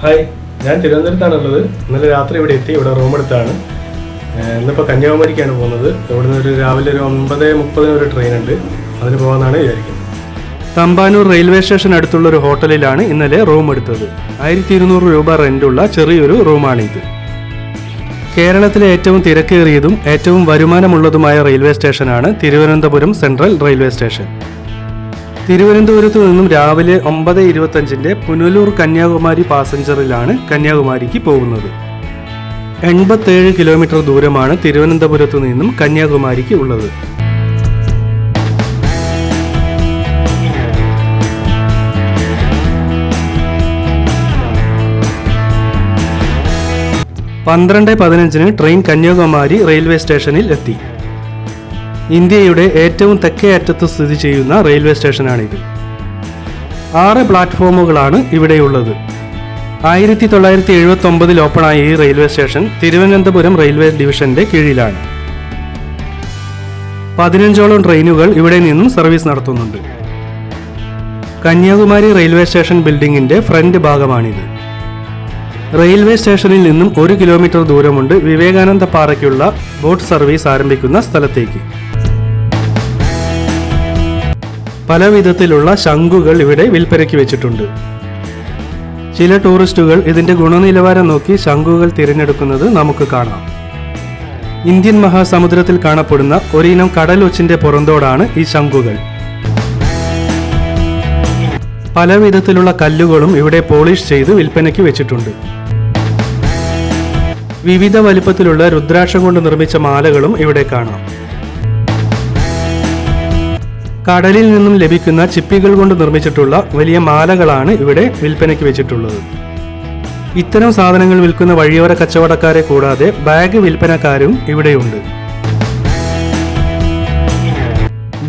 Hi, ഞാൻ തിരുവനന്തപുരത്താണുള്ളത്. ഇന്നലെ രാത്രി ഇവിടെ എത്തി. ഇവിടെ റൂം എടുത്താണ്. ഇന്നിപ്പോൾ കന്യാകുമാരിക്കാണ് പോകുന്നത്. ഇവിടുന്ന് രാവിലെ 9:30 ഒരു ട്രെയിൻ ഉണ്ട്. അതിന് പോകാമെന്നാണ് വിചാരിക്കുന്നത്. തമ്പാനൂർ റെയിൽവേ സ്റ്റേഷൻ അടുത്തുള്ള ഒരു ഹോട്ടലിലാണ് ഇന്നലെ റൂം എടുത്തത്. 1200 രൂപ റെന്റുള്ള ചെറിയൊരു റൂമാണിത്. കേരളത്തിലെ ഏറ്റവും തിരക്കേറിയതും ഏറ്റവും വരുമാനമുള്ളതുമായ റെയിൽവേ സ്റ്റേഷനാണ് തിരുവനന്തപുരം സെൻട്രൽ റെയിൽവേ സ്റ്റേഷൻ. തിരുവനന്തപുരത്ത് നിന്നും രാവിലെ 9:25 പുനലൂർ കന്യാകുമാരി പാസഞ്ചറിലാണ് കന്യാകുമാരിക്ക് പോകുന്നത്. 87 കിലോമീറ്റർ ദൂരമാണ് തിരുവനന്തപുരത്തു നിന്നും കന്യാകുമാരിക്ക് ഉള്ളത്. പന്ത്രണ്ട് 15 ട്രെയിൻ കന്യാകുമാരി റെയിൽവേ സ്റ്റേഷനിൽ എത്തി. ഇന്ത്യയുടെ ഏറ്റവും തെക്കേ അറ്റത്ത് സ്ഥിതി ചെയ്യുന്ന റെയിൽവേ സ്റ്റേഷനാണിത്. 6 പ്ലാറ്റ്ഫോമുകളാണ് ഇവിടെയുള്ളത്. 1979 ഓപ്പണായ ഈ റെയിൽവേ സ്റ്റേഷൻ തിരുവനന്തപുരം റെയിൽവേ ഡിവിഷന്റെ കീഴിലാണ്. 15ഓളം ട്രെയിനുകൾ ഇവിടെ നിന്നും സർവീസ് നടത്തുന്നുണ്ട്. കന്യാകുമാരി റെയിൽവേ സ്റ്റേഷൻ ബിൽഡിംഗിന്റെ ഫ്രണ്ട് ഭാഗമാണിത്. റെയിൽവേ സ്റ്റേഷനിൽ നിന്നും 1 കിലോമീറ്റർ ദൂരമുണ്ട് വിവേകാനന്ദ പാറയ്ക്കുള്ള ബോട്ട് സർവീസ് ആരംഭിക്കുന്ന സ്ഥലത്തേക്ക്. പല വിധത്തിലുള്ള ശംഖുകൾ ഇവിടെ വിൽപ്പനയ്ക്ക് വെച്ചിട്ടുണ്ട്. ചില ടൂറിസ്റ്റുകൾ ഇതിന്റെ ഗുണനിലവാരം നോക്കി ശംഖുകൾ തിരഞ്ഞെടുക്കുന്നത് നമുക്ക് കാണാം. ഇന്ത്യൻ മഹാസമുദ്രത്തിൽ കാണപ്പെടുന്ന ഒരിനം കടലൊച്ചിന്റെ പുറന്തോടാണ് ഈ ശംഖുകൾ. പല വിധത്തിലുള്ള കല്ലുകളും ഇവിടെ പോളിഷ് ചെയ്ത് വിൽപ്പനയ്ക്ക് വെച്ചിട്ടുണ്ട്. വിവിധ വലിപ്പത്തിലുള്ള രുദ്രാക്ഷം കൊണ്ട് നിർമ്മിച്ച മാലകളും ഇവിടെ കാണാം. കടലിൽ നിന്നും ലഭിക്കുന്ന ചിപ്പികൾ കൊണ്ട് നിർമ്മിച്ചിട്ടുള്ള വലിയ മാലകളാണ് ഇവിടെ വിൽപ്പനയ്ക്ക് വെച്ചിട്ടുള്ളത്. ഇത്തരം സാധനങ്ങൾ വിൽക്കുന്ന വഴിയോര കച്ചവടക്കാരെ കൂടാതെ ബാഗ് വിൽപ്പനക്കാരും ഇവിടെയുണ്ട്.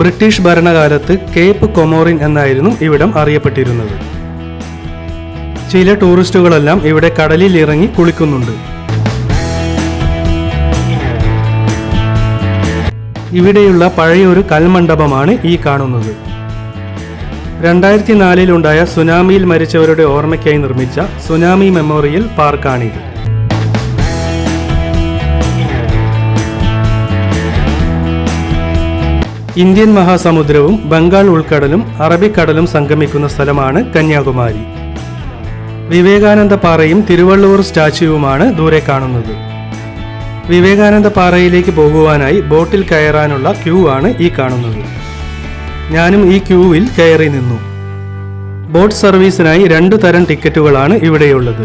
ബ്രിട്ടീഷ് ഭരണകാലത്ത് കേപ്പ് കൊമോറിൻ എന്നായിരുന്നു ഇവിടം അറിയപ്പെട്ടിരുന്നത്. ചില ടൂറിസ്റ്റുകളെല്ലാം ഇവിടെ കടലിൽ ഇറങ്ങി കുളിക്കുന്നുണ്ട്. ഇവിടെയുള്ള പഴയൊരു കൽമണ്ഡപമാണ് ഈ കാണുന്നത്. 2004 ഉണ്ടായ സുനാമിയിൽ മരിച്ചവരുടെ ഓർമ്മയ്ക്കായി നിർമ്മിച്ച സുനാമി മെമ്മോറിയൽ പാർക്കാണിത്. ഇന്ത്യൻ മഹാസമുദ്രവും ബംഗാൾ ഉൾക്കടലും അറബിക്കടലും സംഗമിക്കുന്ന സ്ഥലമാണ് കന്യാകുമാരി. വിവേകാനന്ദ പാറയും തിരുവള്ളുവർ സ്റ്റാച്യുവുമാണ് ദൂരെ കാണുന്നത്. വിവേകാനന്ദ പാറയിലേക്ക് പോകുവാനായി ബോട്ടിൽ കയറാനുള്ള ക്യൂ ആണ് ഈ കാണുന്നത്. ഞാനും ഈ ക്യൂവിൽ കയറി നിന്നു. ബോട്ട് സർവീസിനായി 2 തരം ടിക്കറ്റുകളാണ് ഇവിടെയുള്ളത്.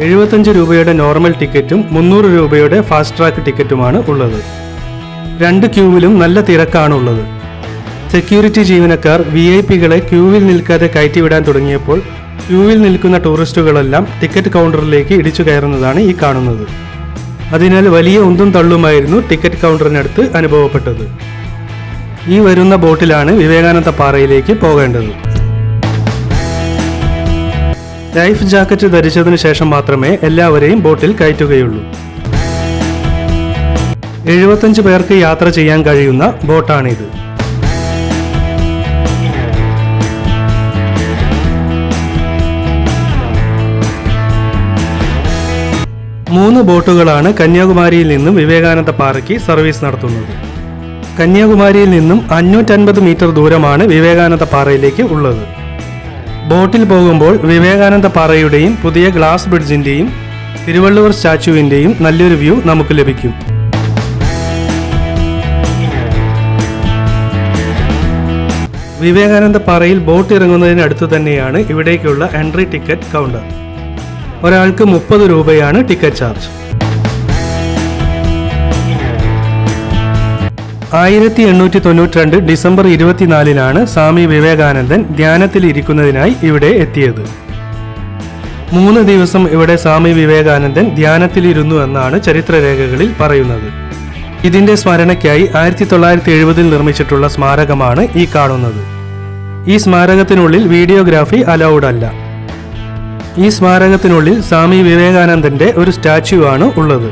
75 രൂപയുടെ നോർമൽ ടിക്കറ്റും 300 രൂപയുടെ ഫാസ്റ്റ് ട്രാക്ക് ടിക്കറ്റുമാണ് ഉള്ളത്. 2 ക്യൂവിലും നല്ല തിരക്കാണുള്ളത്. സെക്യൂരിറ്റി ജീവനക്കാർ VIP-കളെ ക്യൂവിൽ നിൽക്കാതെ കയറ്റിവിടാൻ തുടങ്ങിയപ്പോൾ ക്യൂവിൽ നിൽക്കുന്ന ടൂറിസ്റ്റുകളെല്ലാം ടിക്കറ്റ് കൗണ്ടറിലേക്ക് ഇടിച്ചു കയറുന്നതാണ് ഈ കാണുന്നത്. അതിനാൽ വലിയ ഉന്തും തള്ളുമായിരുന്നു ടിക്കറ്റ് കൗണ്ടറിനടുത്ത് അനുഭവപ്പെട്ടത്. ഈ വരുന്ന ബോട്ടിലാണ് വിവേകാനന്ദ പാറയിലേക്ക് പോകേണ്ടത്. ലൈഫ് ജാക്കറ്റ് ധരിച്ചതിനു ശേഷം മാത്രമേ എല്ലാവരെയും ബോട്ടിൽ കയറ്റുകയുള്ളൂ. 75 പേർക്ക് യാത്ര ചെയ്യാൻ കഴിയുന്ന ബോട്ടാണിത്. മൂന്ന് ബോട്ടുകളാണ് കന്യാകുമാരിയിൽ നിന്നും വിവേകാനന്ദ പാറയ്ക്ക് സർവീസ് നടത്തുന്നത്. കന്യാകുമാരിയിൽ നിന്നും 550 മീറ്റർ ദൂരമാണ് വിവേകാനന്ദ പാറയിലേക്ക് ഉള്ളത്. ബോട്ടിൽ പോകുമ്പോൾ വിവേകാനന്ദ പാറയുടെയും പുതിയ ഗ്ലാസ് ബ്രിഡ്ജിന്റെയും തിരുവള്ളുവർ സ്റ്റാച്യുവിന്റെയും നല്ലൊരു വ്യൂ നമുക്ക് ലഭിക്കും. വിവേകാനന്ദ പാറയിൽ ബോട്ട് ഇറങ്ങുന്നതിന് അടുത്ത് തന്നെയാണ് ഇവിടേക്കുള്ള എൻട്രി ടിക്കറ്റ് കൗണ്ടർ. ഒരാൾക്ക് 30 രൂപയാണ് ടിക്കറ്റ് ചാർജ്. 1892 ഡിസംബർ 24 സ്വാമി വിവേകാനന്ദൻ ധ്യാനത്തിൽ ഇരിക്കുന്നതിനായി ഇവിടെ എത്തിയത്. 3 ദിവസം ഇവിടെ സ്വാമി വിവേകാനന്ദൻ ധ്യാനത്തിലിരുന്നു എന്നാണ് ചരിത്രരേഖകളിൽ പറയുന്നത്. ഇതിന്റെ സ്മരണയ്ക്കായി 1970 നിർമ്മിച്ചിട്ടുള്ള സ്മാരകമാണ് ഈ കാണുന്നത്. ഈ സ്മാരകത്തിനുള്ളിൽ വീഡിയോഗ്രാഫി അലൗഡ് അല്ല. ഈ സ്മാരകത്തിനുള്ളിൽ സ്വാമി വിവേകാനന്ദന്റെ ഒരു സ്റ്റാച്യു ആണ് ഉള്ളത്.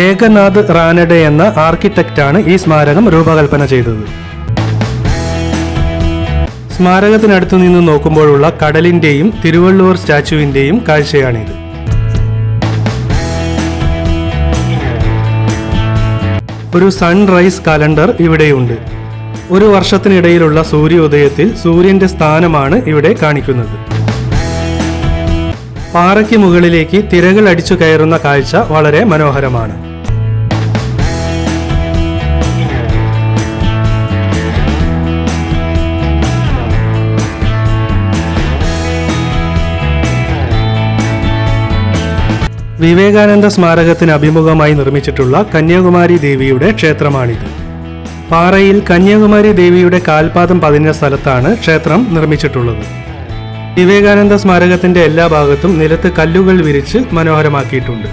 ഏകനാഥ് റാനഡെ എന്ന ആർക്കിടെക്റ്റാണ് ഈ സ്മാരകം രൂപകൽപ്പന ചെയ്തത്. സ്മാരകത്തിനടുത്തു നിന്ന് നോക്കുമ്പോഴുള്ള കടലിന്റെയും തിരുവള്ളുവർ സ്റ്റാച്യുവിന്റെയും കാഴ്ചയാണിത്. ഒരു സൺറൈസ് കലണ്ടർ ഇവിടെയുണ്ട്. ഒരു വർഷത്തിനിടയിലുള്ള സൂര്യോദയത്തിൽ സൂര്യന്റെ സ്ഥാനമാണ് ഇവിടെ കാണിക്കുന്നത്. പാറയ്ക്ക് മുകളിലേക്ക് തിരകൾ അടിച്ചു കയറുന്ന കാഴ്ച വളരെ മനോഹരമാണ്. വിവേകാനന്ദ സ്മാരകത്തിന് അഭിമുഖമായി നിർമ്മിച്ചിട്ടുള്ള കന്യാകുമാരി ദേവിയുടെ ക്ഷേത്രമാണിത്. പാറയിൽ കന്യാകുമാരി ദേവിയുടെ കാൽപാദം പതിഞ്ഞ സ്ഥലത്താണ് ക്ഷേത്രം നിർമ്മിച്ചിട്ടുള്ളത്. വിവേകാനന്ദ സ്മാരകത്തിന്റെ എല്ലാ ഭാഗത്തും നിലത്ത് കല്ലുകൾ വിരിച്ച് മനോഹരമാക്കിയിട്ടുണ്ട്.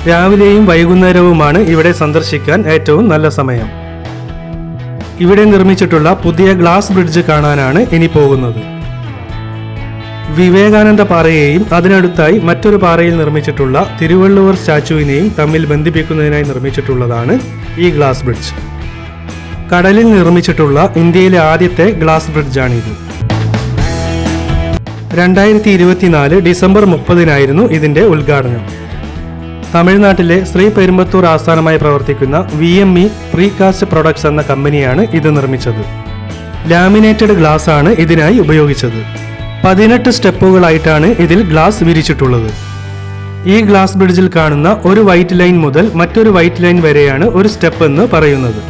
രാവിലെയും വൈകുന്നേരവുമാണ് ഇവിടെ സന്ദർശിക്കാൻ ഏറ്റവും നല്ല സമയം. ഇവിടെ നിർമ്മിച്ചിട്ടുള്ള പുതിയ ഗ്ലാസ് ബ്രിഡ്ജ് കാണാനാണ് ഇനി പോകുന്നത്. വിവേകാനന്ദ പാറയെയും അതിനടുത്തായി മറ്റൊരു പാറയിൽ നിർമ്മിച്ചിട്ടുള്ള തിരുവള്ളുവർ സ്റ്റാച്യുവിനെയും തമ്മിൽ ബന്ധിപ്പിക്കുന്നതിനായി നിർമ്മിച്ചിട്ടുള്ളതാണ് ഈ ഗ്ലാസ് ബ്രിഡ്ജ്. കടലിൽ നിർമ്മിച്ചിട്ടുള്ള ഇന്ത്യയിലെ ആദ്യത്തെ ഗ്ലാസ് ബ്രിഡ്ജാണിത്. 2024 ഡിസംബർ 30 ഇതിന്റെ ഉദ്ഘാടനം. തമിഴ്നാട്ടിലെ ശ്രീപെരുമ്പത്തൂർ ആസ്ഥാനമായി പ്രവർത്തിക്കുന്ന VME പ്രീകാസ്റ്റ് പ്രൊഡക്ട്സ് എന്ന കമ്പനിയാണ് ഇത് നിർമ്മിച്ചത്. ലാമിനേറ്റഡ് ഗ്ലാസ് ആണ് ഇതിനായി ഉപയോഗിച്ചത്. 18 സ്റ്റെപ്പുകളായിട്ടാണ് ഇതിൽ ഗ്ലാസ് വിരിച്ചിട്ടുള്ളത്. ഈ ഗ്ലാസ് ബ്രിഡ്ജിൽ കാണുന്ന ഒരു വൈറ്റ് ലൈൻ മുതൽ മറ്റൊരു വൈറ്റ് ലൈൻ വരെയാണ് ഒരു സ്റ്റെപ്പ് എന്ന് പറയുന്നത്.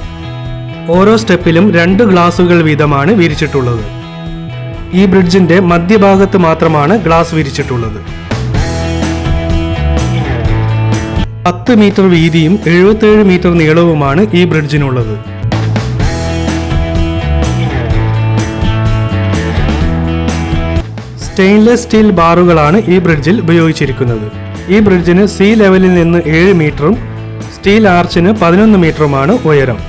ഓരോ സ്റ്റെപ്പിലും 2 ഗ്ലാസുകൾ വീതമാണ് വിരിച്ചിട്ടുള്ളത്. ഈ ബ്രിഡ്ജിന്റെ മധ്യഭാഗത്ത് മാത്രമാണ് ഗ്ലാസ് വിരിച്ചിട്ടുള്ളത്. 10 മീറ്റർ വീതിയും 77 മീറ്റർ നീളവുമാണ് ഈ ബ്രിഡ്ജിനുള്ളത്. സ്റ്റെയിൻലെസ് സ്റ്റീൽ ബാറുകളാണ് ഈ ബ്രിഡ്ജിൽ ഉപയോഗിച്ചിരിക്കുന്നത്. ഈ ബ്രിഡ്ജിന് സീ ലെവലിൽ നിന്ന് 7 മീറ്ററും സ്റ്റീൽ ആർച്ചിന് 11 മീറ്ററുമാണ് ഉയരം.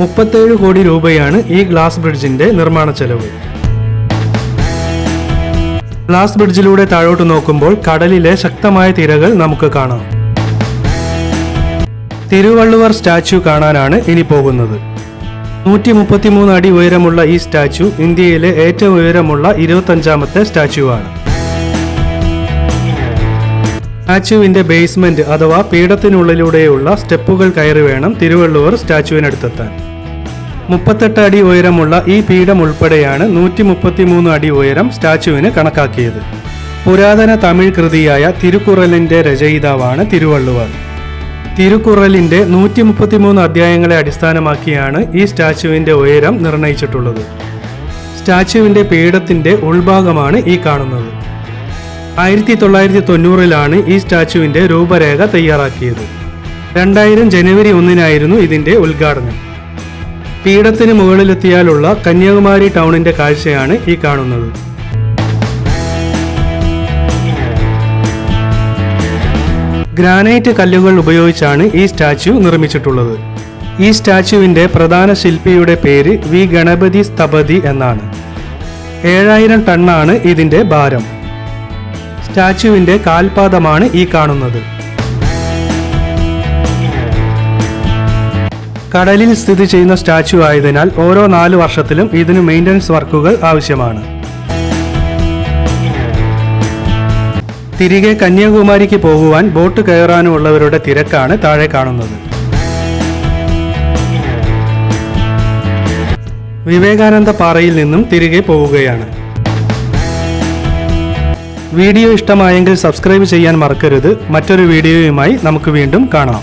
37 കോടി രൂപയാണ് ഈ ഗ്ലാസ് ബ്രിഡ്ജിന്റെ നിർമ്മാണ ചെലവ്. ഗ്ലാസ് ബ്രിഡ്ജിലൂടെ താഴോട്ട് നോക്കുമ്പോൾ കടലിലെ ശക്തമായ തിരകൾ നമുക്ക് കാണാം. തിരുവള്ളുവർ സ്റ്റാച്യു കാണാനാണ് ഇനി പോകുന്നത്. 133 അടി ഉയരമുള്ള ഈ സ്റ്റാച്യു ഇന്ത്യയിലെ ഏറ്റവും ഉയരമുള്ള 25ാമത്തെ സ്റ്റാച്യുവാണ്. സ്റ്റാച്യുവിന്റെ ബേസ്മെന്റ് അഥവാ പീഠത്തിനുള്ളിലൂടെയുള്ള സ്റ്റെപ്പുകൾ കയറി വേണം തിരുവള്ളുവർ സ്റ്റാച്യുവിനടുത്തെത്താൻ. 38 അടി ഉയരമുള്ള ഈ പീഠം ഉൾപ്പെടെയാണ് 133 അടി ഉയരം സ്റ്റാച്യുവിന് കണക്കാക്കിയത്. പുരാതന തമിഴ് കൃതിയായ തിരുക്കുറലിന്റെ രചയിതാവാണ് തിരുവള്ളുവർ. തിരുക്കുറലിന്റെ 133 അധ്യായങ്ങളെ അടിസ്ഥാനമാക്കിയാണ് ഈ സ്റ്റാച്യുവിന്റെ ഉയരം നിർണയിച്ചിട്ടുള്ളത്. സ്റ്റാച്യുവിന്റെ പീഠത്തിന്റെ ഉൾഭാഗമാണ് ഈ കാണുന്നത്. 1990 ഈ സ്റ്റാച്യുവിന്റെ രൂപരേഖ തയ്യാറാക്കിയത്. 2000 ജനുവരി 1 ഇതിന്റെ ഉദ്ഘാടനം. പീഠത്തിന് മുകളിലെത്തിയാലുള്ള കന്യാകുമാരി ടൗണിന്റെ കാഴ്ചയാണ് ഈ കാണുന്നത്. ഗ്രാനൈറ്റ് കല്ലുകൾ ഉപയോഗിച്ചാണ് ഈ സ്റ്റാച്യു നിർമ്മിച്ചിട്ടുള്ളത്. ഈ സ്റ്റാച്യുവിന്റെ പ്രധാന ശില്പിയുടെ പേര് വി ഗണപതി സ്ഥപതി എന്നാണ്. 7000 ടണ്ണാണ് ഇതിന്റെ ഭാരം. സ്റ്റാച്യുവിന്റെ കാൽപാദമാണ് ഈ കാണുന്നത്. കടലിൽ സ്ഥിതി ചെയ്യുന്ന സ്റ്റാച്യു ആയതിനാൽ ഓരോ 4 വർഷത്തിലും ഇതിന് മെയിൻ്റനൻസ് വർക്കുകൾ ആവശ്യമാണ്. തിരികെ കന്യാകുമാരിക്ക് പോകുവാൻ ബോട്ട് കയറാനുമുള്ളവരുടെ തിരക്കാണ് താഴെ കാണുന്നത്. വിവേകാനന്ദ പാറയിൽ നിന്നും തിരികെ പോവുകയാണ്. വീഡിയോ ഇഷ്ടമായെങ്കിൽ സബ്സ്ക്രൈബ് ചെയ്യാൻ മറക്കരുത്. മറ്റൊരു വീഡിയോയുമായി നമുക്ക് വീണ്ടും കാണാം.